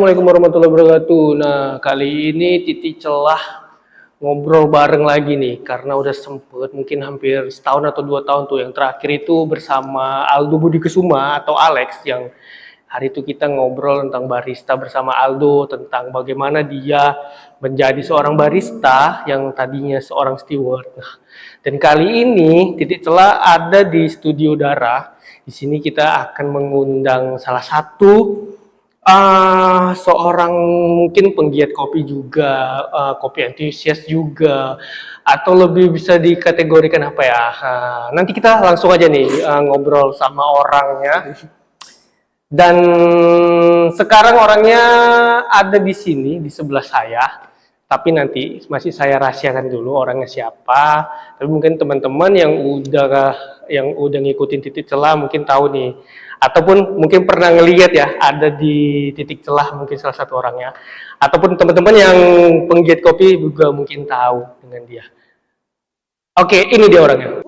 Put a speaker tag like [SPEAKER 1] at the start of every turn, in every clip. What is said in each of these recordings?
[SPEAKER 1] Assalamualaikum warahmatullahi wabarakatuh. Nah, kali ini Titi celah ngobrol bareng lagi nih, karena udah sempet mungkin hampir setahun atau 2 tahun tuh. Yang terakhir itu bersama Aldo Budi Kesuma atau Alex, yang hari itu kita ngobrol tentang barista bersama Aldo, tentang bagaimana dia menjadi seorang barista yang tadinya seorang steward. Nah, dan kali ini Titi celah ada di Studio Dara. Di sini kita akan mengundang salah satu seorang mungkin penggiat kopi juga, kopi enthusiast juga, atau lebih bisa dikategorikan apa ya? Nanti kita langsung aja nih ngobrol sama orangnya. Dan sekarang orangnya ada di sini di sebelah saya. Tapi nanti masih saya rahasiakan dulu orangnya siapa. Tapi mungkin teman-teman yang udah ngikutin Titik Celah mungkin tahu nih, ataupun mungkin pernah ngelihat ya ada di Titik Celah mungkin salah satu orangnya, ataupun teman-teman yang penggiat kopi juga mungkin tahu dengan dia. Oke, ini dia orangnya.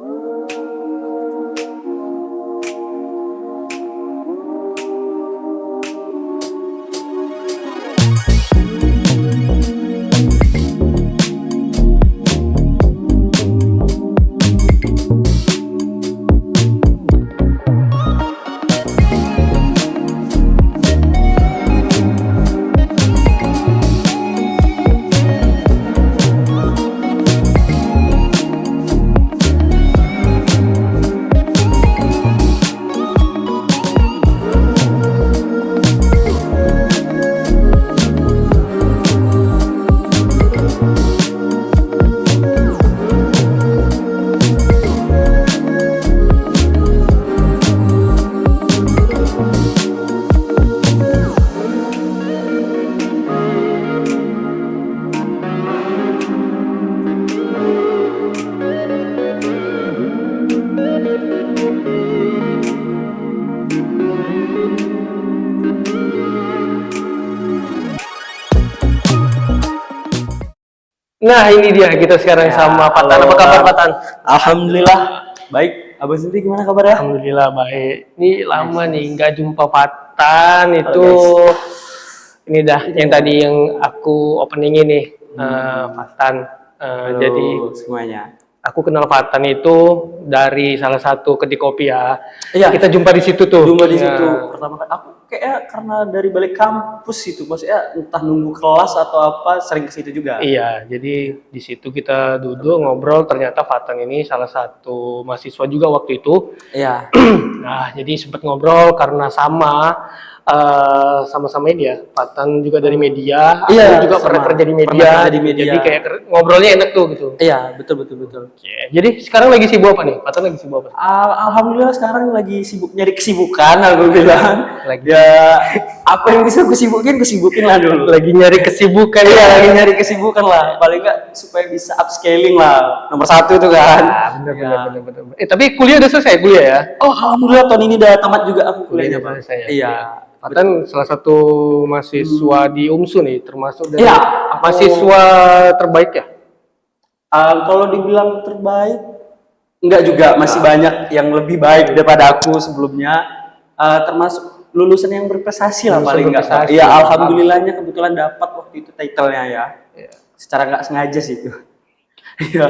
[SPEAKER 1] Nah, ini dia kita sekarang sama Patan. Apa kabar Patan?
[SPEAKER 2] Alhamdulillah baik. Abang sendiri gimana kabarnya?
[SPEAKER 1] Alhamdulillah baik. Ini lama nih nggak jumpa Patan itu. Ini dah yang tadi yang aku opening ini Patan. Jadi
[SPEAKER 2] semuanya.
[SPEAKER 1] aku kenal Patan itu dari salah satu kedai kopi ya.
[SPEAKER 2] Iya.
[SPEAKER 1] Kita jumpa di situ tuh.
[SPEAKER 2] Jumpa di situ pertama kali. Aku kayaknya karena dari balik kampus itu, maksudnya entah nunggu kelas atau apa, sering ke situ juga.
[SPEAKER 1] Iya, jadi di situ kita duduk ngobrol. Ternyata Patan ini salah satu mahasiswa juga waktu itu.
[SPEAKER 2] Iya.
[SPEAKER 1] Nah, jadi sempat ngobrol karena sama-sama ini ya. Patan juga dari media,
[SPEAKER 2] Iya,
[SPEAKER 1] aku juga
[SPEAKER 2] sama.
[SPEAKER 1] pernah kerja di
[SPEAKER 2] Pernah
[SPEAKER 1] media.
[SPEAKER 2] kerja di media.
[SPEAKER 1] Jadi kayak ngobrolnya enak tuh gitu.
[SPEAKER 2] Iya, betul.
[SPEAKER 1] Oke. Jadi sekarang lagi sibuk apa nih? Patan lagi sibuk apa?
[SPEAKER 2] Alhamdulillah sekarang lagi sibuk nyari kesibukan, aku bilang.
[SPEAKER 1] Lagi.
[SPEAKER 2] Ya, apa yang bisa kesibukin lah dulu.
[SPEAKER 1] Lagi nyari kesibukan
[SPEAKER 2] Iya,
[SPEAKER 1] ya.
[SPEAKER 2] lagi nyari kesibukan lah. Paling nggak supaya bisa upscaling lah. Nomor 1 itu kan.
[SPEAKER 1] Bener. Tapi kuliah udah selesai kuliah ya?
[SPEAKER 2] Oh, alhamdulillah tahun ini udah tamat juga aku kuliahnya, Pak.
[SPEAKER 1] Selesai ya?
[SPEAKER 2] Iya.
[SPEAKER 1] Patan salah satu mahasiswa di UMSU nih, termasuk dari
[SPEAKER 2] Iya,
[SPEAKER 1] mahasiswa terbaik ya?
[SPEAKER 2] Kalau dibilang terbaik, enggak juga, masih banyak yang lebih baik daripada aku sebelumnya. Termasuk lulusan yang berprestasi lah
[SPEAKER 1] Lulusan
[SPEAKER 2] paling enggak.
[SPEAKER 1] berprestasi.
[SPEAKER 2] Iya, alhamdulillahnya kebetulan dapat waktu itu title-nya ya.
[SPEAKER 1] Iya.
[SPEAKER 2] Secara nggak sengaja sih itu. Iya.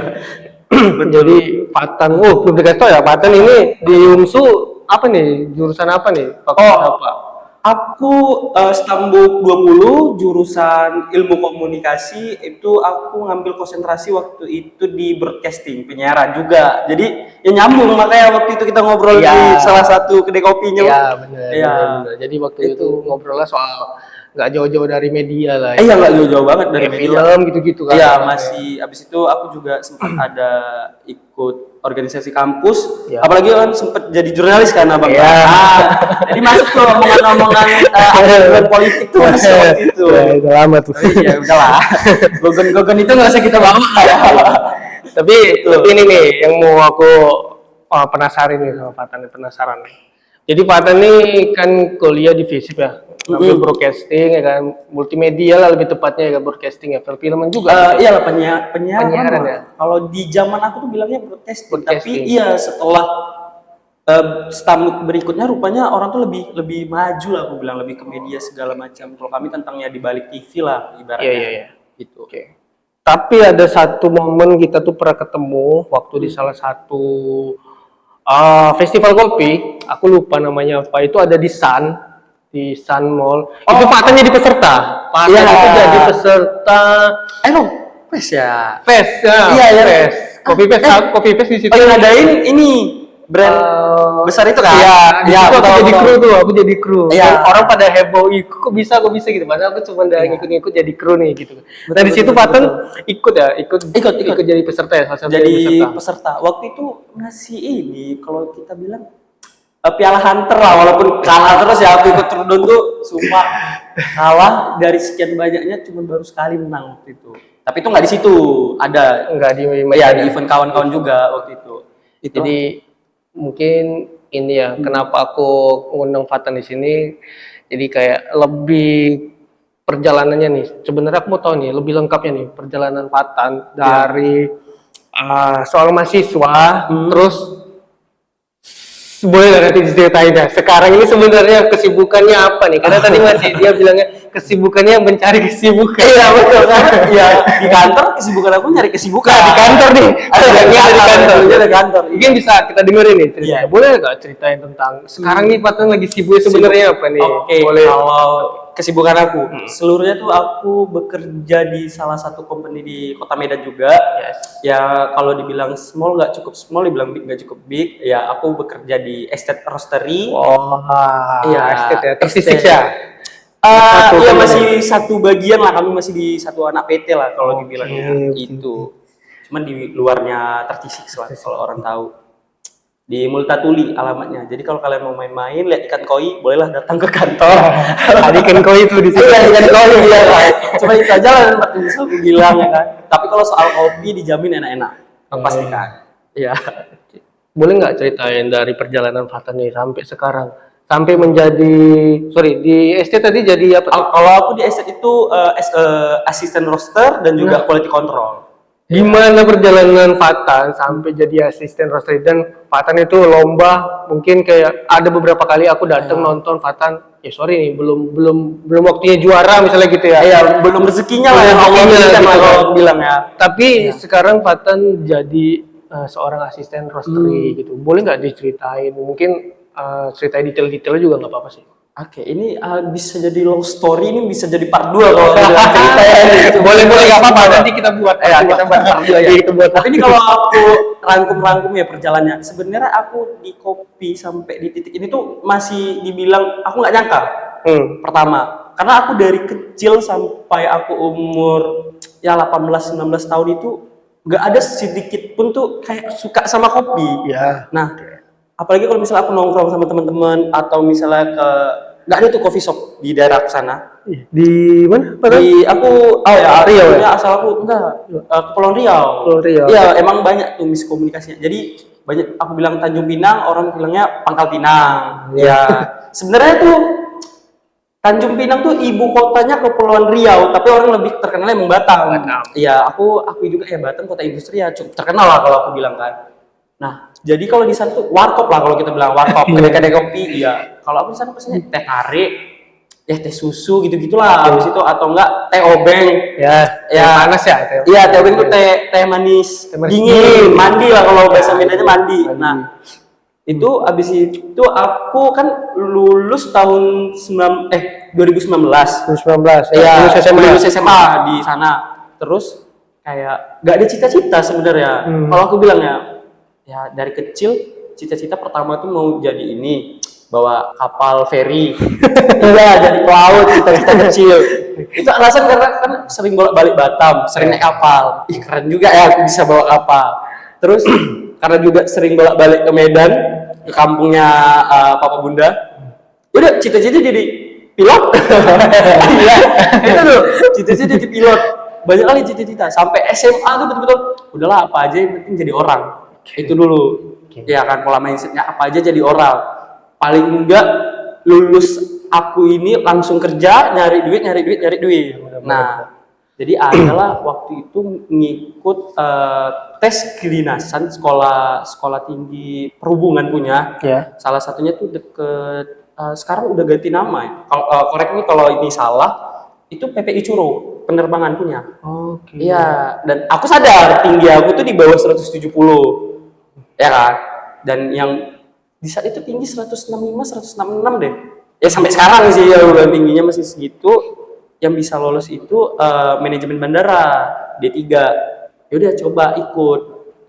[SPEAKER 1] Jadi Patan, belum dikasih tau ya, Patan ini di UMSU apa nih, jurusan apa nih, fakultas apa?
[SPEAKER 2] Aku Stambuk 20 jurusan ilmu komunikasi, itu aku ngambil konsentrasi waktu itu di broadcasting, penyiaran juga. Jadi ya nyambung, makanya waktu itu kita ngobrol di salah satu kedai kopinya.
[SPEAKER 1] Iya benar.
[SPEAKER 2] Iya.
[SPEAKER 1] Jadi waktu itu ngobrolnya soal nggak jauh-jauh dari media lah.
[SPEAKER 2] Iya, nggak jauh-jauh banget dari media.
[SPEAKER 1] Film gitu-gitu kan.
[SPEAKER 2] Iya, masih abis itu aku juga sempat ada ikut organisasi kampus, apalagi kan sempat jadi jurnalis kan abang. Jadi masuk tuh omongan-omongan politik tuh masuk waktu itu.
[SPEAKER 1] Udah lama tuh.
[SPEAKER 2] Iya udahlah, gogon itu nggak usah kita bawa ya.
[SPEAKER 1] Tapi ini nih yang mau aku penasaran nih sama Patan, penasaran. Jadi Patan nih kan kuliah di FISIP ya, ngambil broadcasting ya kan, multimedia lah lebih tepatnya ya, broadcasting ya, filman juga.
[SPEAKER 2] Iya lah, penyiaran
[SPEAKER 1] ya.
[SPEAKER 2] Kalau di zaman aku tuh bilangnya broadcasting. Tapi iya setelah Stambuk berikutnya rupanya orang tuh lebih maju lah, aku bilang lebih ke media segala macam. Kalau kami tentangnya di balik TV lah ibaratnya.
[SPEAKER 1] Iya.
[SPEAKER 2] Gitu.
[SPEAKER 1] Oke. Tapi ada satu momen kita tuh pernah ketemu waktu di salah satu festival kopi. Aku lupa namanya apa. Itu ada di Sun Mall. Itu Fatan jadi peserta. Fatan
[SPEAKER 2] Iya.
[SPEAKER 1] itu jadi peserta
[SPEAKER 2] Wes ya.
[SPEAKER 1] Fest. Ya,
[SPEAKER 2] Iya, iya.
[SPEAKER 1] Fest. Kopi Fest di situ.
[SPEAKER 2] Oh, yang ngadain ini brand besar itu kan?
[SPEAKER 1] Iya,
[SPEAKER 2] Iya,
[SPEAKER 1] aku
[SPEAKER 2] tahu,
[SPEAKER 1] jadi
[SPEAKER 2] tahu.
[SPEAKER 1] kru tuh, aku jadi kru.
[SPEAKER 2] Iya.
[SPEAKER 1] Dan orang pada heboh, "Ih, kok bisa gitu. Padahal aku cuma udah ngikut-ngikut jadi kru nih gitu. Nah, di situ
[SPEAKER 2] betul,
[SPEAKER 1] Fatan
[SPEAKER 2] betul.
[SPEAKER 1] ikut jadi peserta ya, salah satu
[SPEAKER 2] Jadi
[SPEAKER 1] peserta.
[SPEAKER 2] peserta. Waktu itu masih ini kalau kita bilang Piala Hunter lah, walaupun kalah terus ya, aku ikut turun tuh sumpah kalah dari sekian banyaknya cuma baru sekali menang waktu itu. Tapi itu nggak di situ, ada
[SPEAKER 1] Enggak di
[SPEAKER 2] ya di event kawan-kawan juga waktu itu.
[SPEAKER 1] Jadi mungkin ini ya, kenapa aku ngundang Fatan di sini. Jadi kayak lebih perjalanannya nih. Sebenarnya aku mau tahu nih lebih lengkapnya nih perjalanan Fatan dari soal mahasiswa, terus boleh nggak nanti diceritain ya. Sekarang ini sebenarnya kesibukannya apa nih? Karena tadi masih dia bilangnya kesibukannya mencari kesibukan.
[SPEAKER 2] Iya betul kan? Ya di kantor kesibukan aku nyari kesibukan.
[SPEAKER 1] Nah, di kantor nih. Ada
[SPEAKER 2] Ada kantor.
[SPEAKER 1] Mungkin bisa kita dengerin nih ceritanya.
[SPEAKER 2] Iya.
[SPEAKER 1] Boleh nggak ceritain tentang sekarang nih Fatan lagi sibuk sebenarnya apa nih?
[SPEAKER 2] Oke,
[SPEAKER 1] Boleh.
[SPEAKER 2] kalau kesibukan aku, seluruhnya tuh aku bekerja di salah satu company di Kota Medan juga.
[SPEAKER 1] Yes.
[SPEAKER 2] Ya kalau dibilang small nggak cukup small, dibilang big nggak cukup big. Ya aku bekerja di estate roastery.
[SPEAKER 1] Iya, estate ya. Tersisik ya.
[SPEAKER 2] Iya masih satu bagian lah, kami masih di satu anak PT lah kalau dibilangnya itu. Cuman di luarnya tertisik lah kalau orang tahu. Di Multatuli alamatnya. Jadi kalau kalian mau main-main lihat ikan koi, bolehlah datang ke kantor.
[SPEAKER 1] Tadi kan koi itu di situ.
[SPEAKER 2] Iya, ikan koi ya kan. Cuma itu aja lah yang bisa aku bilang ya kan. Tapi kalau soal kopi dijamin enak-enak. Aku pastikan. Iya.
[SPEAKER 1] Boleh nggak ceritain dari perjalanan Fatan nih sampai sekarang? Sampai menjadi, di estate tadi jadi apa?
[SPEAKER 2] Kalau aku di estate itu asisten roaster dan juga quality control.
[SPEAKER 1] Gimana perjalanan Fatan sampai jadi asisten roastery? Dan Fatan itu lomba, mungkin kayak ada beberapa kali aku datang nonton Fatan, ya sorry nih belum waktunya juara misalnya gitu ya.
[SPEAKER 2] Iya, belum rezekinya lah yang Allah berikan lah kalau aku bilang ya.
[SPEAKER 1] Tapi sekarang Fatan jadi seorang asisten roastery gitu. Boleh nggak diceritain? Mungkin ceritain detail-detailnya juga nggak apa-apa sih.
[SPEAKER 2] Oke, ini bisa jadi long story, ini bisa jadi part 2 kalau bilang ceritain gitu.
[SPEAKER 1] Boleh nggak apa-apa, nanti kita buat.
[SPEAKER 2] Kita buat part 2 ya.
[SPEAKER 1] Kita buat.
[SPEAKER 2] Tapi ini kalau aku rangkum ya perjalanannya. Sebenarnya aku di kopi sampai di titik ini tuh masih dibilang aku nggak nyangka. Pertama, karena aku dari kecil sampai aku umur ya 18-19 tahun itu nggak ada sedikit pun tuh kayak suka sama kopi.
[SPEAKER 1] Ya.
[SPEAKER 2] Nah, apalagi kalau misalnya aku nongkrong sama teman-teman atau misalnya nggak ada tuh coffee shop di daerah sana.
[SPEAKER 1] Di mana?
[SPEAKER 2] Di aku
[SPEAKER 1] Riau ya?
[SPEAKER 2] asal aku enggak Kepulauan Riau.
[SPEAKER 1] Kepulauan Riau.
[SPEAKER 2] Iya, emang banyak tuh miskomunikasinya. Jadi banyak aku bilang Tanjung Pinang, orang bilangnya Pangkal Pinang. Ya, sebenarnya tuh Tanjung Pinang tuh ibu kotanya Kepulauan Riau, tapi orang lebih terkenalnya emang Batam. Iya, aku juga ya Batam kota industri ya cukup terkenal lah kalau aku bilang kan. Nah, jadi kalau di sana tuh warkop lah kalau kita bilang warkop, kedai-kedai kopi, iya. Kalau aku di sana pesannya teh tarik, ya teh susu gitu-gitulah. Habis itu atau enggak teh obeng.
[SPEAKER 1] Ya, panas ya.
[SPEAKER 2] Iya, teh obeng tuh teh manis, dingin, mandi lah kalau bahasa Medannya mandi. Nah, itu habis itu aku kan lulus tahun 2019.
[SPEAKER 1] 2019.
[SPEAKER 2] Iya,
[SPEAKER 1] lulus
[SPEAKER 2] SMA di sana. Terus kayak gak ada cita-cita sebenarnya. Kalau aku bilang ya dari kecil cita-cita pertama tuh mau jadi ini, bawa kapal feri. Iya, jadi pelaut, cita-cita kecil. Itu alasan karena kan sering bolak-balik Batam, sering naik kapal. Ih, keren juga ya aku bisa bawa kapal. Terus karena juga sering bolak-balik ke Medan, ke kampungnya Papa Bunda. Udah cita-cita jadi pilot. Iya, itu tuh cita-cita jadi pilot. Banyak kali cita-cita sampai SMA tuh betul-betul udahlah apa aja yang penting jadi orang. Itu dulu. Ya kan pola mindsetnya apa aja jadi orang. Paling enggak lulus aku ini langsung kerja, nyari duit. Nah, Jadi adalah waktu itu ngikut tes kedinasan sekolah tinggi perhubungan punya.
[SPEAKER 1] Ya.
[SPEAKER 2] Salah satunya tuh deket sekarang udah ganti nama ya. Kalau korek ini kalau ini salah itu PPI Curo penerbangan punya.
[SPEAKER 1] Oke.
[SPEAKER 2] Iya, dan aku sadar tinggi aku tuh di bawah 170. Ya kan? Dan yang di saat itu tinggi 165, 166 deh. Ya sampai sekarang sih ya udah tingginya masih segitu. Yang bisa lolos itu manajemen bandara D3. Ya udah coba ikut.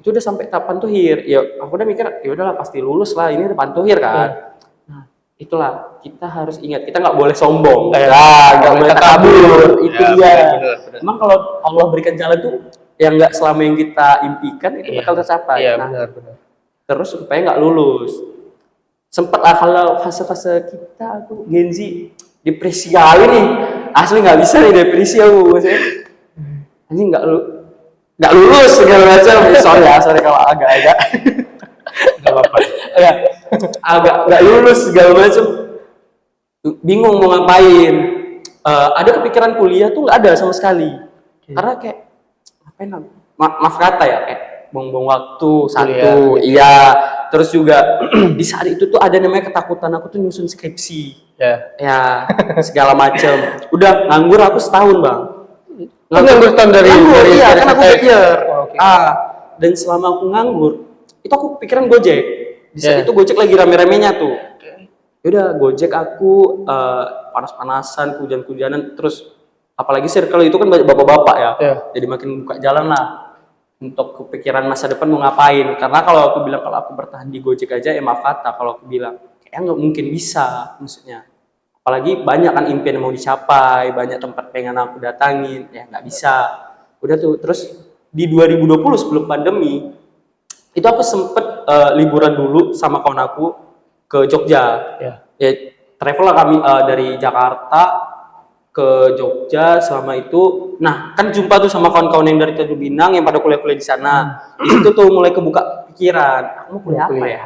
[SPEAKER 2] Itu udah sampai tahap pantuhir. Ya aku udah mikir ya udahlah pasti lulus lah, ini udah pantuhir kan. Nah, itulah kita harus ingat kita nggak boleh sombong. Nggak boleh kabur. Itu
[SPEAKER 1] Ya,
[SPEAKER 2] dia.
[SPEAKER 1] benar.
[SPEAKER 2] Emang kalau Allah berikan jalan tuh yang nggak selama yang kita impikan itu bakal tercapai.
[SPEAKER 1] Iya,
[SPEAKER 2] Nah,
[SPEAKER 1] benar.
[SPEAKER 2] terus supaya nggak lulus. Sempet lah kalau fase-fase kita aku Gen Z depresi kali nih, asli nggak bisa nih depresi aku maksudnya anjing nggak lulus segala macam. Sorry kalau agak-agak
[SPEAKER 1] Nggak apa-apa.
[SPEAKER 2] ya agak nggak lulus segala macam, bingung mau ngapain. Ada kepikiran kuliah tuh nggak ada sama sekali karena kayak ngapain maaf kata ya kayak buang-buang waktu satu. Iya, terus juga di saat itu tuh ada namanya ketakutan aku tuh nyusun skripsi. Ya segala macem. Udah nganggur aku setahun bang.
[SPEAKER 1] Nganggur tahun dari
[SPEAKER 2] iya kan aku
[SPEAKER 1] selesai.
[SPEAKER 2] gap year.
[SPEAKER 1] Oke.
[SPEAKER 2] Dan selama aku nganggur itu aku pikiran Gojek. Di saat itu Gojek lagi rame-ramenya tuh. Yaudah Gojek aku panas-panasan, hujan-hujanan, terus apalagi circle itu kan banyak bapak-bapak ya. Jadi makin buka jalan lah untuk kepikiran masa depan mau ngapain. Karena kalau aku bilang kalau aku bertahan di Gojek aja ya maaf kata kalau aku bilang kayaknya nggak mungkin bisa maksudnya. Apalagi banyak kan impian yang mau dicapai, banyak tempat pengen aku datangin, ya nggak bisa. Udah tuh, terus di 2020 sebelum pandemi, itu aku sempet liburan dulu sama kawan aku ke Jogja. Ya travel lah kami dari Jakarta ke Jogja selama itu. Nah, kan jumpa tuh sama kawan-kawan yang dari Tanjung Pinang yang pada kuliah-kuliah di sana. Di situ tuh mulai kebuka pikiran, aku mau kuliah apa ya?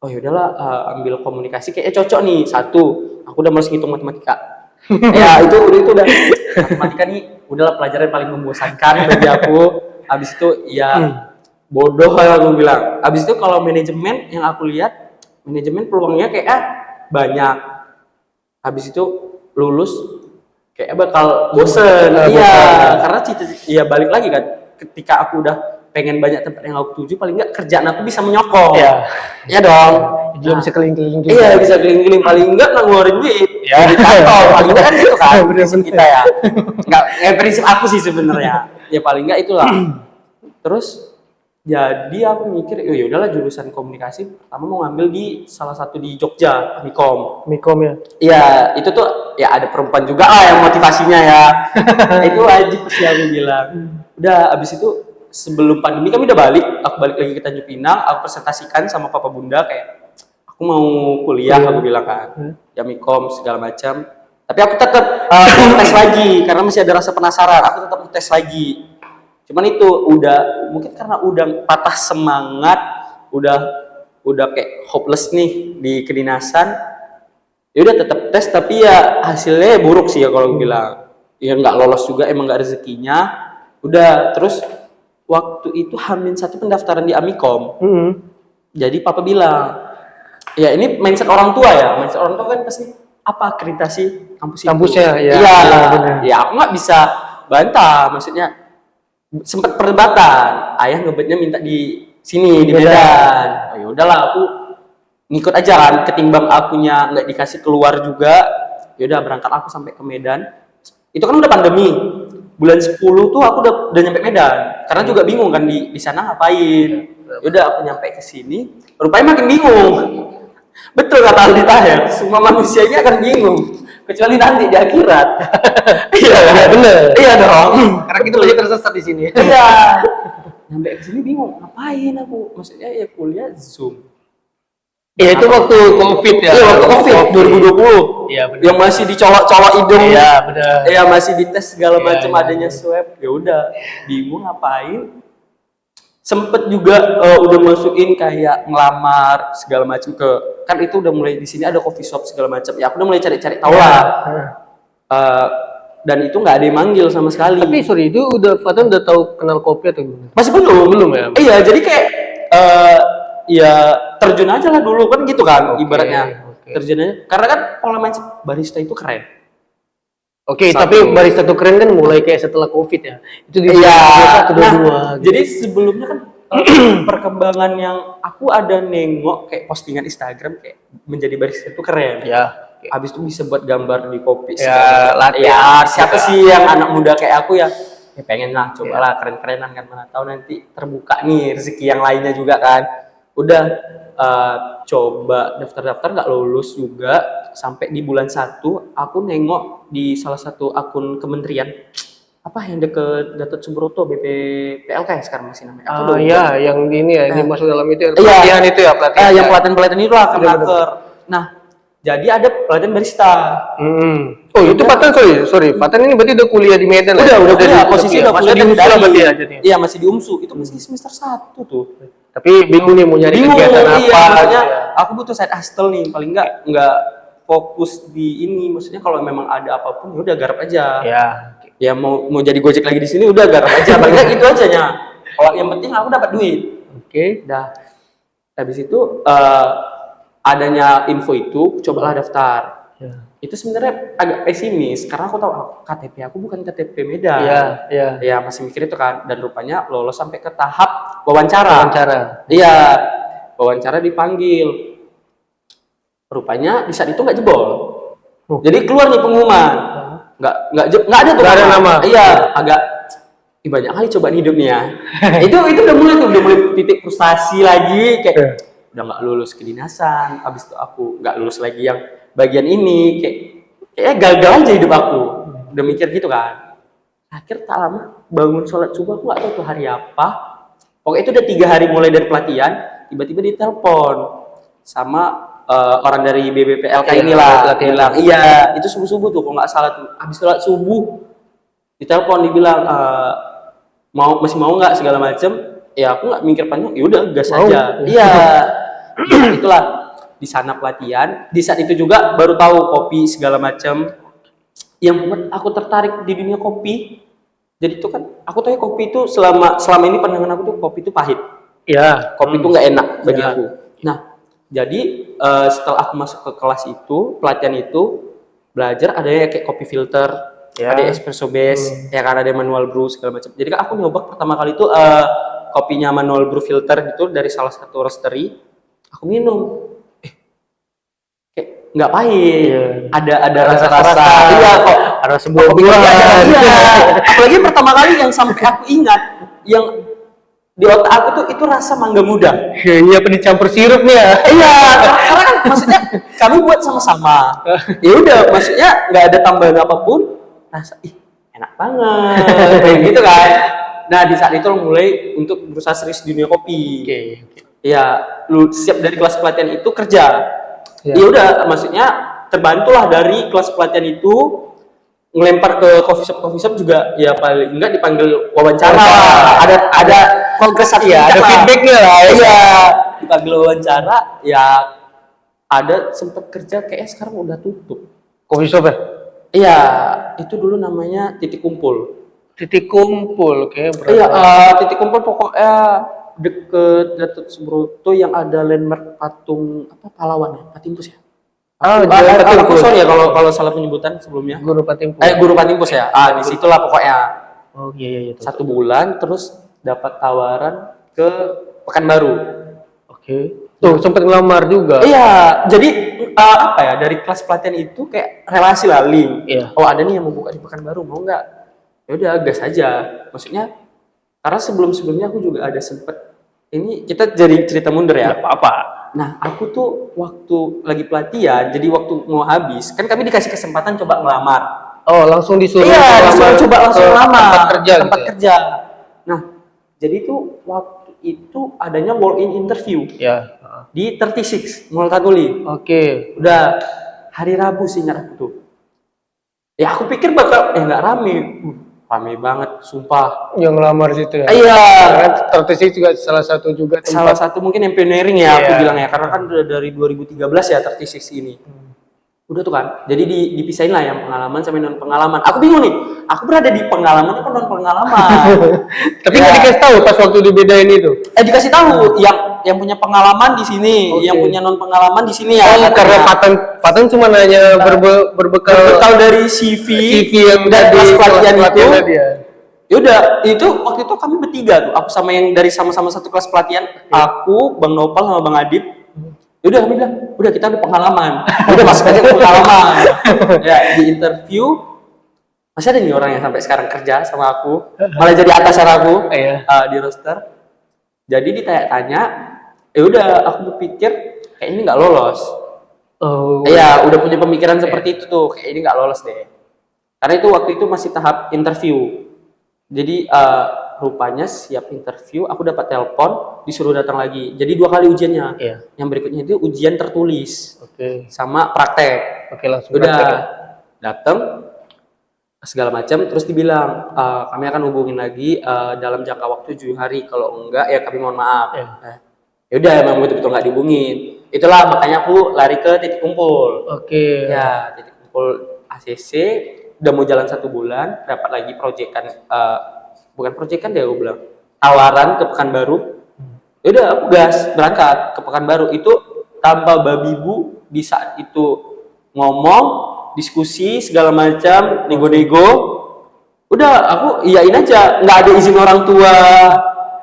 [SPEAKER 2] Oh yaudahlah ambil komunikasi kayaknya cocok nih. Satu, aku udah males ngitung matematika. Ya itu udah matematika nih udahlah pelajaran paling membosankan bagi aku. Habis itu ya bodoh lah aku bilang. Habis itu kalau manajemen yang aku lihat manajemen peluangnya kayak banyak. Habis itu lulus kayak bakal bosen. Iya, karena ya balik lagi kan ketika aku udah pengen banyak tempat yang aku tuju, paling nggak kerjaan aku bisa menyokong. Iya dong.
[SPEAKER 1] Dia bisa keliling-keliling juga.
[SPEAKER 2] Iya, bisa keliling-keliling, paling nggak ngeluarin duit. Ya, di kantor paling nggak kan gitu kan. Prinsip kita ya. Nggak, prinsip aku sih sebenarnya. Ya paling nggak itulah. Terus jadi aku mikir, ya udahlah jurusan komunikasi pertama mau ngambil di salah satu di Jogja, Mikom
[SPEAKER 1] ya.
[SPEAKER 2] Iya, itu tuh ya ada perempuan juga lah yang motivasinya ya. Itu wajib sih aku bilang. Udah abis itu sebelum pandemi kami udah balik, aku balik lagi ke Tanjung Pinang, aku presentasikan sama papa bunda kayak aku mau kuliah, aku bilang kan, ya Mikom segala macam. Tapi aku tetap tes lagi karena masih ada rasa penasaran. Aku tetap tes lagi. Cuman itu udah mungkin karena udah patah semangat, udah kayak hopeless nih di kedinasan. Ya udah tetap tes tapi ya hasilnya buruk sih ya kalau aku bilang. Ya nggak lolos juga, emang nggak rezekinya. Udah terus waktu itu H-1 pendaftaran di Amikom. Jadi papa bilang, ya ini mindset orang tua ya. Mindset orang tua kan pasti apa akreditasi kampusnya
[SPEAKER 1] ya.
[SPEAKER 2] Iya, ya aku nggak bisa bantah. Maksudnya sempat perdebatan. Ayah ngebetnya minta di sini di Medan. Oh, ya udahlah aku ngikut aja kan. Ketimbang akunya nggak dikasih keluar juga. Ya udah berangkat aku sampai ke Medan. Itu kan udah pandemi. Bulan 10 tuh aku udah nyampe Medan. Karena juga bingung kan di sana ngapain. Yaudah aku nyampe ke sini, rupanya makin bingung. Betul kata Aldi Taher, semua manusia ini akan bingung kecuali nanti di akhirat. Iya
[SPEAKER 1] bener.
[SPEAKER 2] Iya dong.
[SPEAKER 1] Karena kita masih tersesat di sini.
[SPEAKER 2] Iya. Nyampe ke sini bingung, ngapain aku? Maksudnya ya kuliah Zoom.
[SPEAKER 1] Iya itu waktu Covid ya.
[SPEAKER 2] Iya waktu Covid 2020.
[SPEAKER 1] Iya benar.
[SPEAKER 2] Yang masih dicolok-colok hidung.
[SPEAKER 1] Iya benar.
[SPEAKER 2] Iya masih dites segala macam adanya swab. Ya udah, bingung ngapain. Sempet juga udah masukin kayak ngelamar segala macam ke, kan itu udah mulai di sini ada coffee shop segala macam. Ya aku udah mulai cari-cari tahu lah. dan itu nggak ada yang manggil sama sekali.
[SPEAKER 1] Tapi sorry, itu Fatan udah tahu kenal kopi atau gimana?
[SPEAKER 2] Masih belum.
[SPEAKER 1] Belum ya?
[SPEAKER 2] Iya, jadi kayak ya terjun aja lah dulu kan gitu kan, ibaratnya. Terjun aja. Karena kan pola mindset barista itu keren.
[SPEAKER 1] Oke, tapi barista itu keren kan mulai kayak setelah COVID ya. Itu di
[SPEAKER 2] Iya.
[SPEAKER 1] 2021
[SPEAKER 2] Jadi sebelumnya kan perkembangan yang aku ada nengok kayak postingan Instagram kayak menjadi barista itu keren.
[SPEAKER 1] Ya.
[SPEAKER 2] Habis itu bisa buat gambar di kopi.
[SPEAKER 1] Ya,
[SPEAKER 2] ya siapa sih yang anak muda kayak aku ya pengen lah, cobalah keren-kerenan kan, mana tahu nanti terbuka nih rezeki yang lainnya juga kan. Udah coba daftar-daftar nggak lulus juga, sampai di bulan 1 aku nengok di salah satu akun kementerian apa yang deket Gatot Subroto, BPPLK ya sekarang masih namanya. Aku
[SPEAKER 1] ya, yang ini ya, ini masuk dalam itu ya, pelatihan itu ya, pelatihan.
[SPEAKER 2] Yang pelatihan itu lah Kemenaker. Nah, jadi ada pelatihan barista.
[SPEAKER 1] Oh, itu Fatan, sorry. Fatan ini berarti udah kuliah di Medan lah.
[SPEAKER 2] Udah kuliah, posisi udah kuliah
[SPEAKER 1] di UMSU lah berarti ya jadinya.
[SPEAKER 2] Iya, masih di UMSU. Itu masih semester 1 tuh.
[SPEAKER 1] Tapi bingung nih mau nyari kegiatan apa.
[SPEAKER 2] Iya, maksudnya aku butuh side hustle nih, paling enggak fokus di ini. Maksudnya kalau memang ada apapun ya udah garap aja. Ya mau jadi Gojek lagi di sini udah garap aja. Paling enggak gitu aja nya. Kalau yang penting aku dapat duit.
[SPEAKER 1] Oke.
[SPEAKER 2] Dah. Habis itu adanya info itu, cobalah daftar. Itu sebenarnya agak pesimis karena aku tahu KTP aku bukan KTP Medan. Ya masih mikir itu kan, dan rupanya lolos sampai ke tahap wawancara. Iya, wawancara dipanggil. Rupanya di saat itu nggak jebol. Jadi keluar nih pengumuman. Nggak ada tuh
[SPEAKER 1] nama.
[SPEAKER 2] Iya, agak banyak kali cobaan hidup nih ya. itu udah mulai titik frustasi lagi kayak udah nggak lulus kedinasan, habis itu aku nggak lulus lagi yang bagian ini, kayak gagal aja hidup aku. Udah mikir gitu kan. Akhir tak lama bangun sholat subuh, aku nggak tahu tuh hari apa. Pokoknya itu udah 3 hari mulai dari pelatihan, tiba-tiba ditelepon sama orang dari BBPLK inilah, bilang iya itu subuh tuh kalau nggak salah tuh, habis sholat subuh ditelepon, dibilang masih mau nggak segala macem. Ya aku nggak mikir panjang, ya udah gas aja. Iya. Itulah di sana pelatihan. Di saat itu juga baru tahu kopi segala macam. Yang buat aku tertarik di dunia kopi. Jadi itu kan aku tahu kopi itu selama ini pandangan aku tuh kopi itu pahit. Iya. Kopi itu nggak enak bagi aku. Nah, jadi setelah aku masuk ke kelas itu, pelatihan itu belajar ada kayak kopi filter, ada espresso base, ya kan ada manual brew segala macam. Jadi kan aku nyoba pertama kali itu kopinya manual brew filter gitu dari salah satu roastery. Aku minum, kayak nggak pahit, ada rasa-rasa, iya kok,
[SPEAKER 1] ada sebuah buah.
[SPEAKER 2] Apalagi pertama kali yang sampai aku ingat, yang di otak aku tuh itu rasa mangga muda.
[SPEAKER 1] Iya, apa dicampur sirup nih ya?
[SPEAKER 2] Iya, karena kan maksudnya kami buat sama-sama. Ya udah, maksudnya nggak ada tambahan apapun, rasa enak banget, kayak gitu kan. Nah di saat itu lo mulai untuk berusaha serius di dunia kopi. Ya, lu siap dari kelas pelatihan itu kerja. Ya udah, maksudnya terbantulah dari kelas pelatihan itu ngelempar ke coffee shop juga, ya paling enggak dipanggil wawancara. Ada kongres ada feedbacknya lah. Iya, dipanggil wawancara, ya ada sempat kerja kayak sekarang udah tutup.
[SPEAKER 1] Coffee shop ya?
[SPEAKER 2] Iya, itu dulu namanya Titik Kumpul.
[SPEAKER 1] Titik Kumpul, oke.
[SPEAKER 2] Iya, Titik Kumpul pokoknya deket Gatot Subroto yang ada landmark patung apa pahlawan ya, Patimpus ya. Aku sorry ya kalau salah penyebutan sebelumnya.
[SPEAKER 1] Guru Patimpus.
[SPEAKER 2] Guru Patimpus ya. Di situlah pokoknya.
[SPEAKER 1] Oh iya.
[SPEAKER 2] 1 bulan terus dapat tawaran ke Pekanbaru.
[SPEAKER 1] Oke. Tuh sempat ngelamar juga.
[SPEAKER 2] Iya, jadi apa ya, dari kelas pelatihan itu kayak relasi lah, link. Oh ada nih yang mau buka di Pekanbaru, mau nggak? Ya udah gas aja. Maksudnya karena sebelumnya aku juga ada sempet, ini kita jadi cerita mundur ya.
[SPEAKER 1] Apa?
[SPEAKER 2] Nah aku tuh waktu lagi pelatihan, jadi waktu mau habis kan kami dikasih kesempatan coba ngelamar.
[SPEAKER 1] Oh langsung disuruh?
[SPEAKER 2] Iya, disuruh coba langsung ngelamar tempat kerja. Nah jadi tuh waktu itu adanya walk-in interview di 36 Mall Tanuli.
[SPEAKER 1] Oke.
[SPEAKER 2] Udah hari Rabu sih ingat aku tuh. Ya aku pikir bakal nggak rame. Rame banget, sumpah.
[SPEAKER 1] Yang ngelamar situ ya?
[SPEAKER 2] Iya.
[SPEAKER 1] Karena 36 juga salah satu juga tempat.
[SPEAKER 2] Salah satu mungkin yang pioneering ya aku bilang ya, karena kan udah dari 2013 ya 36 ini. Udah tuh kan, jadi dipisahin lah yang pengalaman sama non pengalaman. Aku bingung nih, aku berada di pengalaman apa non pengalaman?
[SPEAKER 1] Tapi nggak dikasih tahu pas waktu dibedain itu.
[SPEAKER 2] Dikasih tahu yang punya pengalaman di sini, yang punya non pengalaman di sini ya.
[SPEAKER 1] Oh, karena Fatan cuma nanya berbekal
[SPEAKER 2] dari CV
[SPEAKER 1] yang
[SPEAKER 2] dan
[SPEAKER 1] tadi
[SPEAKER 2] kelas pelatihan itu.
[SPEAKER 1] Dia.
[SPEAKER 2] Yaudah, itu waktu itu kami bertiga tuh, aku sama yang dari sama-sama satu kelas pelatihan, aku, Bang Nopal sama Bang Adit. Yaudah kami bilang, udah kita ada pengalaman, udah masuk aja ke pengalaman. Ya di interview, masih ada nih orang yang sampai sekarang kerja sama aku, malah jadi atasan aku di roster. Jadi ditanya-tanya, ya udah aku berpikir kayak ini nggak lolos. Iya, udah punya pemikiran seperti itu tuh, kayak ini nggak lolos deh. Karena itu waktu itu masih tahap interview. Jadi rupanya siap interview, aku dapat telepon, disuruh datang lagi. Jadi 2 kali ujiannya. Yang berikutnya itu ujian tertulis, sama praktek.
[SPEAKER 1] Langsung
[SPEAKER 2] udah
[SPEAKER 1] praktek.
[SPEAKER 2] Datang segala macam, terus dibilang kami akan hubungin lagi dalam jangka waktu 7 hari. Kalau enggak ya kami mohon maaf. Ya udah emang betul-betul nggak dihubungin. Itulah makanya aku lari ke titik kumpul. Ya titik kumpul ACC. Udah mau jalan 1 bulan, dapat lagi proyekan, bukan proyekan deh, aku bilang tawaran ke Pekanbaru. Udah aku gas berangkat ke Pekanbaru. Itu tanpa babi bu di saat itu ngomong, diskusi segala macam, nego-nego. Udah aku iyain aja, nggak ada izin orang tua,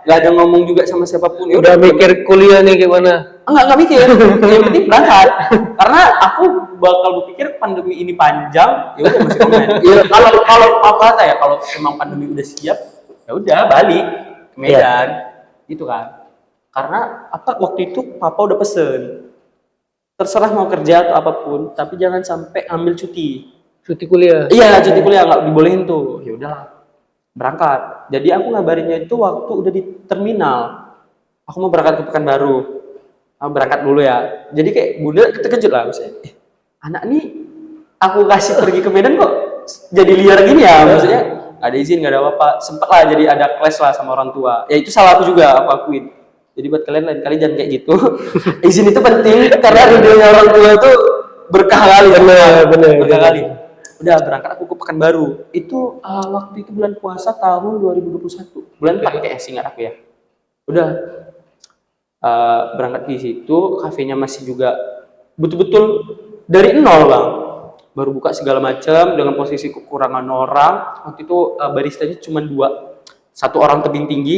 [SPEAKER 2] nggak ada ngomong juga sama siapapun. Ya
[SPEAKER 1] udah mikir kuliah nih gimana?
[SPEAKER 2] Enggak mikir, yang penting berangkat. Karena aku bakal berpikir pandemi ini panjang, ya udah masih komen. Ya kalau apa kata ya, kalau memang pandemi udah siap, ya udah balik ke Medan, gitu kan. Karena waktu itu papa udah pesen, terserah mau kerja atau apapun, tapi jangan sampai ambil cuti
[SPEAKER 1] kuliah.
[SPEAKER 2] Iya, cuti kuliah nggak dibolehin tuh. Ya udahlah, berangkat. Jadi aku ngabarinnya itu waktu udah di terminal. Aku mau berangkat ke Pekanbaru. Berangkat dulu ya. Jadi kayak bunda terkejut lah, maksudnya. Anak nih aku kasih pergi ke Medan kok jadi liar gini ya, maksudnya. Gak ada izin, gak ada apa-apa. Sempet lah jadi ada clash lah sama orang tua. Ya itu salah aku juga, aku akuin. Jadi buat kalian lain kali jangan kayak gitu. Izin itu penting karena ridhonya orang tua itu berkah kali. Berkah kali. Udah berangkat aku ke Pekanbaru. Itu waktu itu bulan puasa tahun 2021. Bulan 4 kayak seingat aku ya. Udah berangkat di situ, kafenya masih juga betul-betul dari nol bang, baru buka segala macam dengan posisi kekurangan orang. Waktu itu baristanya cuma 2, satu orang tebing tinggi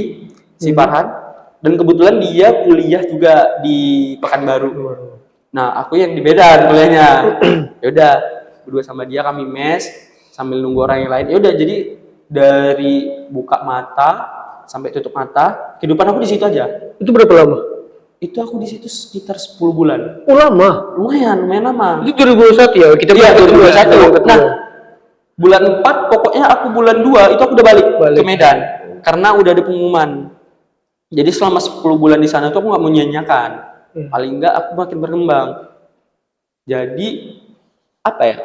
[SPEAKER 2] si Farhan, dan kebetulan dia kuliah juga di Pekanbaru. Nah aku yang di Medan kuliahnya. Ya udah berdua sama dia kami mes sambil nunggu orang yang lain. Ya udah jadi dari buka mata sampai tutup mata kehidupan aku di situ aja.
[SPEAKER 1] Itu berapa lama?
[SPEAKER 2] Itu aku di situ sekitar 10 bulan.
[SPEAKER 1] Oh lama?
[SPEAKER 2] Lumayan lama.
[SPEAKER 1] Itu 2021 ya? Kita
[SPEAKER 2] 2021. Nah, bulan 4 pokoknya aku bulan 2 itu aku udah balik ke Medan. Karena udah ada pengumuman. Jadi selama 10 bulan di sana tuh aku nggak mau nyanyiakan. Paling nggak aku makin berkembang. Jadi apa ya?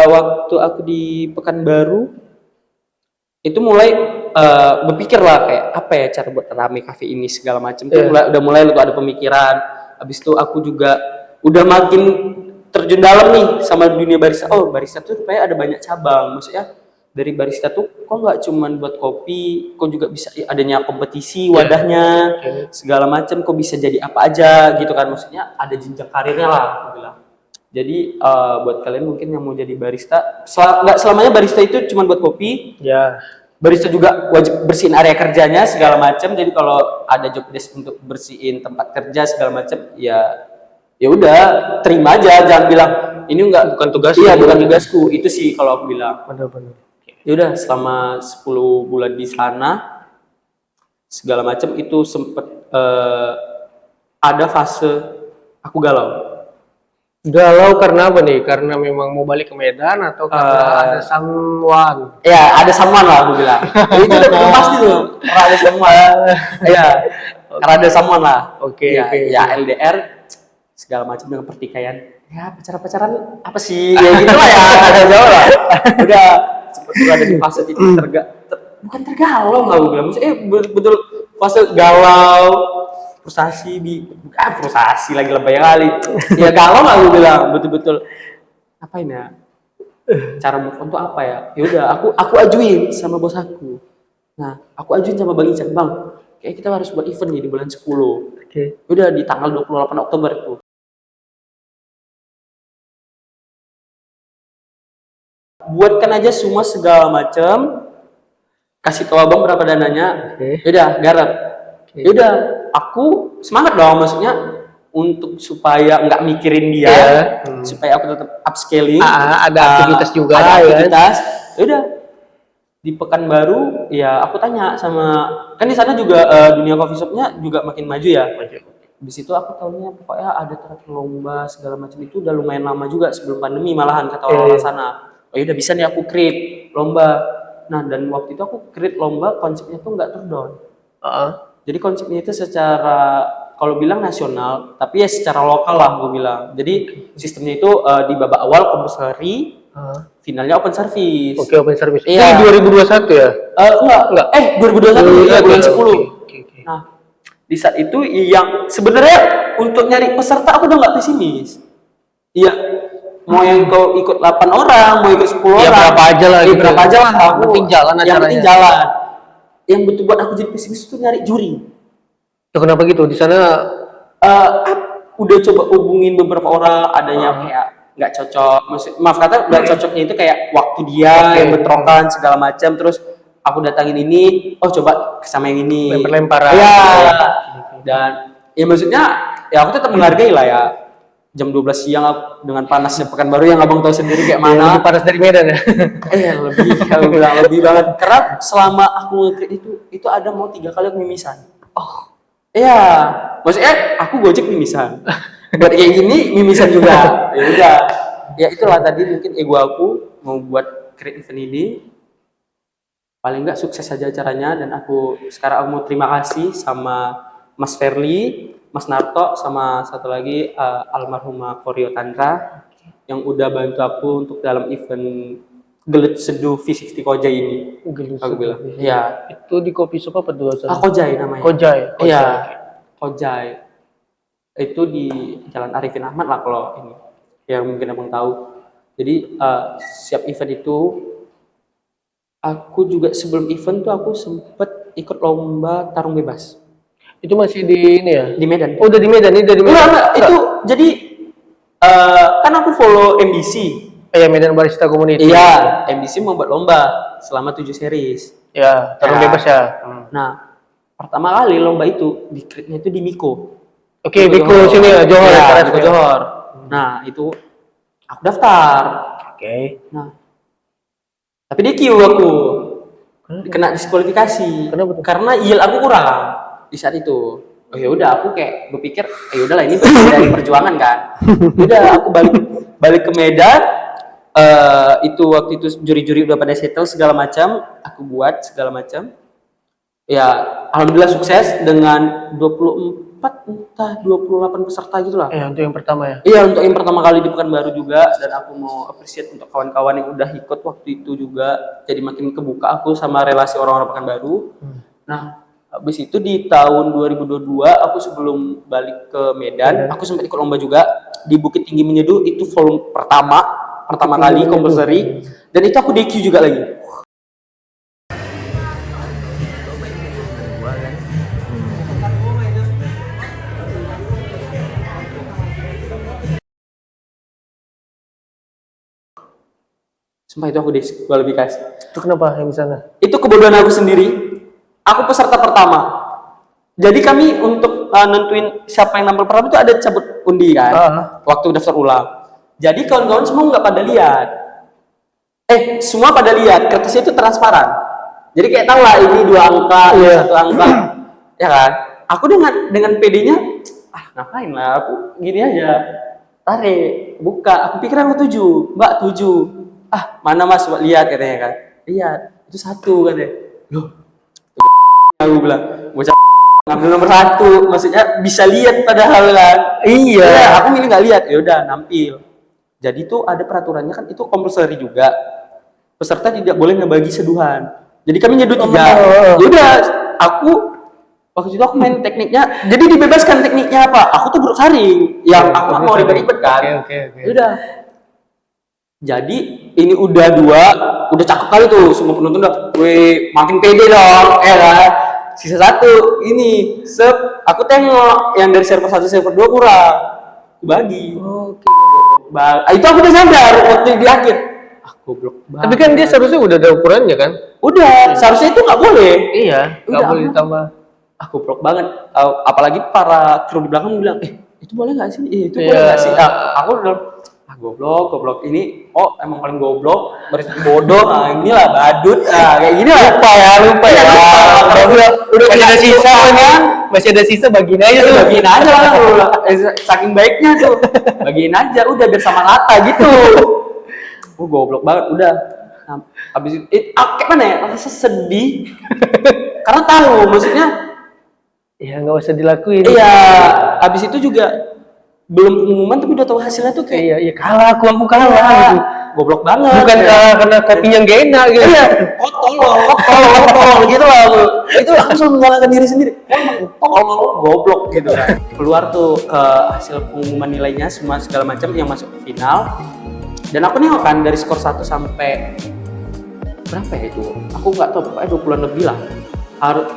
[SPEAKER 2] Waktu aku di Pekanbaru itu mulai berpikir lah kayak apa ya cara buat rame kafe ini segala macam tuh udah mulai ada pemikiran. Habis itu aku juga udah makin terjun dalam nih sama dunia barista. Oh barista tuh rupanya ada banyak cabang, maksudnya dari barista tuh kok nggak cuman buat kopi, kok juga bisa adanya kompetisi wadahnya segala macam, kok bisa jadi apa aja gitu kan, maksudnya ada jenjang karirnya lah aku bilang. Jadi buat kalian mungkin yang mau jadi barista, nggak selamanya barista itu cuma buat kopi. Barista juga wajib bersihin area kerjanya segala macam. Jadi kalau ada job desk untuk bersihin tempat kerja segala macam, ya udah terima aja, jangan bilang ini bukan tugasku. Iya, bukan tugasku. Itu sih kalau aku bilang.
[SPEAKER 1] Benar-benar.
[SPEAKER 2] Ya udah selama 10 bulan di sana segala macam itu sempet ada fase aku galau.
[SPEAKER 1] Galau karena apa nih? Karena memang mau balik ke Medan atau karena ada someone?
[SPEAKER 2] Ya, ada someone lah aku bilang. Itu udah pasti tuh, karena ada someone. Ya, karena ada someone lah. Ya, LDR segala macam dengan pertikaian. Ya, pacaran apa sih? Ya gitu lah ya, ada jauh lah. Udah sempet ada di fase titik bukan tergalau lah aku bilang. Maksudnya betul fase galau. frustasi frustasi lagi lebay kali. Ya galau lah gue bilang, betul-betul apa ini ya? Cara move on tuh apa ya? Ya udah, aku ajuin sama bos aku. Nah, aku ajuin sama Bang Ican, Bang, kayak kita harus buat event nih di bulan 10.
[SPEAKER 1] Oke.
[SPEAKER 2] Udah di tanggal 28 Oktober itu. Buatkan aja semua segala macam, kasih tahu abang berapa dananya.
[SPEAKER 1] Oke.
[SPEAKER 2] Udah garap. Udah, aku semangat dong, maksudnya untuk supaya nggak mikirin dia,
[SPEAKER 1] Iya.
[SPEAKER 2] supaya aku tetap upscaling.
[SPEAKER 1] Ada aktivitas juga,
[SPEAKER 2] ada
[SPEAKER 1] ya.
[SPEAKER 2] aktivitas. Udah, di Pekanbaru ya aku tanya sama, kan di sana juga dunia coffee shopnya juga makin maju ya. Di situ aku tahunya pokoknya ada track lomba segala macam, itu udah lumayan lama juga sebelum pandemi malahan kata orang-orang sana. Oh ya udah bisa nih aku create lomba. Nah, dan waktu itu aku create lomba, konsepnya tuh nggak terdown. Jadi konsepnya itu secara, kalau bilang nasional, tapi ya secara lokal lah gue bilang. Jadi sistemnya itu di babak awal compulsory, finalnya open service.
[SPEAKER 1] Oke, open service.
[SPEAKER 2] Iya.
[SPEAKER 1] Ini 2021 ya?
[SPEAKER 2] Enggak. 2021 ya, bulan 10.
[SPEAKER 1] Oke.
[SPEAKER 2] Nah, di saat itu yang sebenarnya untuk nyari peserta aku udah nggak pesimis. Iya, mau yang kau ikut 8 orang, mau ikut 10
[SPEAKER 1] Ya,
[SPEAKER 2] orang.
[SPEAKER 1] berapa aja lah gitu.
[SPEAKER 2] Berapa aja lah.
[SPEAKER 1] Yang penting jalan
[SPEAKER 2] Yang
[SPEAKER 1] acaranya.
[SPEAKER 2] penting jalan. Yang betul buat aku jadi pesimis itu nyari juri.
[SPEAKER 1] Ya, kenapa gitu? Di sana
[SPEAKER 2] Udah coba hubungin beberapa orang, adanya kayak nggak cocok. Maaf kata nggak cocoknya itu kayak waktu dia yang bentrokan segala macam. Terus aku datangin ini, oh coba sama yang ini.
[SPEAKER 1] lempar-lemparan.
[SPEAKER 2] Iya. Dan ya maksudnya ya aku tetap menghargai lah ya. Jam 12 siang dengan panasnya Pekanbaru yang abang tahu sendiri kayak mana.
[SPEAKER 1] lebih panas dari Medan ya?
[SPEAKER 2] Lebih, kalau bilang lebih banget. Karena selama aku nge-create itu ada mau 3 kali aku mimisan.
[SPEAKER 1] Oh,
[SPEAKER 2] iya, maksudnya aku Gojek mimisan. Buat kayak gini mimisan juga. Ya udah. Ya itulah tadi mungkin ego aku mau buat create event ini. Paling enggak sukses saja acaranya, dan aku sekarang aku mau terima kasih sama Mas Ferli, Mas Narto, sama satu lagi almarhumah Koryo Tandra yang udah bantu aku untuk dalam event Gelut Seduh V60 Kojai ini. Aku bilang, iya.
[SPEAKER 1] Itu di kopi shop apa tuh?
[SPEAKER 2] Kojai namanya.
[SPEAKER 1] Kojai.
[SPEAKER 2] Iya, Kojai. Itu di Jalan Arifin Ahmad lah kalau ini, yang mungkin abang tahu. Jadi siap event itu, aku juga sebelum event tuh aku sempet ikut lomba tarung bebas.
[SPEAKER 1] Itu masih di ini ya?
[SPEAKER 2] Di Medan.
[SPEAKER 1] Oh, udah di Medan, ini udah di Medan.
[SPEAKER 2] Enggak, itu jadi kan aku follow MBC.
[SPEAKER 1] Ya, Medan Barista Community.
[SPEAKER 2] Iya, MBC mau buat lomba selama 7 series.
[SPEAKER 1] Ya, tarung bebas ya.
[SPEAKER 2] Nah, pertama kali lomba itu di create-nya itu di Miko.
[SPEAKER 1] Oke, Miko sini ya, Johor ya,
[SPEAKER 2] Miko Johor. Nah, itu aku daftar.
[SPEAKER 1] Oke.
[SPEAKER 2] Nah, tapi di queue aku kena diskualifikasi.
[SPEAKER 1] Kenapa tuh?
[SPEAKER 2] Karena yield aku kurang di saat itu. Oh ya udah, aku kayak berpikir, ya udahlah ini bagian dari perjuangan kan. Udah, aku balik ke Medan. Itu waktu itu juri-juri udah pada settle segala macam, aku buat segala macam. Ya, alhamdulillah sukses dengan 24 entah 28 peserta gitu lah.
[SPEAKER 1] Untuk yang pertama ya.
[SPEAKER 2] Iya, untuk yang pertama kali di Pekanbaru juga, dan aku mau appreciate untuk kawan-kawan yang udah ikut waktu itu juga. Jadi makin kebuka aku sama relasi orang-orang Pekanbaru. Nah, habis itu di tahun 2022 aku sebelum balik ke Medan, aku sempat ikut lomba juga di Bukit Tinggi Menyeduh, itu volume pertama kali compulsory, dan itu aku DQ juga lagi. Sumpah itu aku diskualifikasi.
[SPEAKER 1] Itu kenapa yang di sana?
[SPEAKER 2] Itu kebodohan aku sendiri. Aku peserta pertama. Jadi kami untuk nentuin siapa yang nampil pertama itu ada cabut undi kan, waktu daftar ulang. Jadi kawan-kawan semua nggak pada lihat. Semua pada lihat, kertasnya itu transparan. Jadi kayak tahu lah ini 2 angka, ini 1 angka, ya kan? Aku dengan PD-nya, ngapain lah, aku gini aja, tarik, buka. Aku pikir aku 7, Mbak 7. Mana mas, Mbak lihat katanya kan? Lihat, itu 1 katanya. Loh, aku bilang, bocah ngambil nomor 1, maksudnya bisa lihat padahal kan? Iya, aku milih nggak lihat, ya udah nampil. Jadi tuh ada peraturannya kan, itu compulsory juga. Peserta tidak boleh ngebagi seduhan. Jadi kami nyeduh 3. Ya udah, aku Waktu itu aku main tekniknya, jadi dibebaskan tekniknya apa? Aku tuh buruk saring, yang aku nggak mau ribet-ribet kan.
[SPEAKER 1] Oke.
[SPEAKER 2] Udah. Jadi ini udah udah cakep kali tuh, semua penonton udah, weh makin pede dong, ya kan? Sisa satu, ini, aku tengok yang dari server 1 server 2 kurang, aku bagi.
[SPEAKER 1] Oke.
[SPEAKER 2] Itu aku udah sadar waktu di akhir. Goblok banget.
[SPEAKER 1] Tapi kan dia seharusnya udah ada ukurannya kan?
[SPEAKER 2] Udah, seharusnya itu nggak boleh.
[SPEAKER 1] Iya, nggak
[SPEAKER 2] Udah,
[SPEAKER 1] boleh ditambah.
[SPEAKER 2] Goblok banget. Apalagi para kru di belakang bilang, itu boleh nggak sih? Itu boleh
[SPEAKER 1] Iya.
[SPEAKER 2] nggak sih? Aku udah, goblok ini. Oh, emang paling goblok, baris bodoh. Nah, inilah badut. Nah, kayak gini lah.
[SPEAKER 1] Lupa ya.
[SPEAKER 2] Udah
[SPEAKER 1] Masih ada sisa kan? Masih ada sisa bagiin aja tuh.
[SPEAKER 2] Bagiin aja lah. Saking baiknya tuh. Bagiin aja, udah biar sama rata gitu. Goblok banget, udah. Nah, habis itu, kayak mana ya? Rasa sedih. Karena tahu, maksudnya.
[SPEAKER 1] Ya nggak usah dilakuin.
[SPEAKER 2] Iya, habis itu juga belum pengumuman tapi udah tahu hasilnya tuh kayak.
[SPEAKER 1] Iya kalah, aku kalah gitu.
[SPEAKER 2] Goblok banget.
[SPEAKER 1] Bukan karena kopinya nggak enak gitu.
[SPEAKER 2] Iya, tolol gitu lah. Itu langsung menyalahkan diri sendiri. Tolol, goblok gitu kan. Keluar tuh ke hasil pengumuman nilainya semua segala macam yang masuk ke final. Dan aku nengok kan dari skor 1 sampai berapa ya itu? Aku nggak tahu, pokoknya 20-an lebih lah.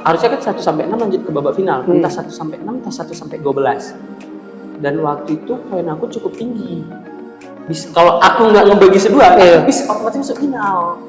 [SPEAKER 2] Harusnya kan 1 sampai 6 lanjut ke babak final. Entah 1 sampai 6, entah 1 sampai 12. Dan waktu itu poin aku cukup tinggi. Kalau aku nggak ngebagi sedua, bisa otomatis masuk final.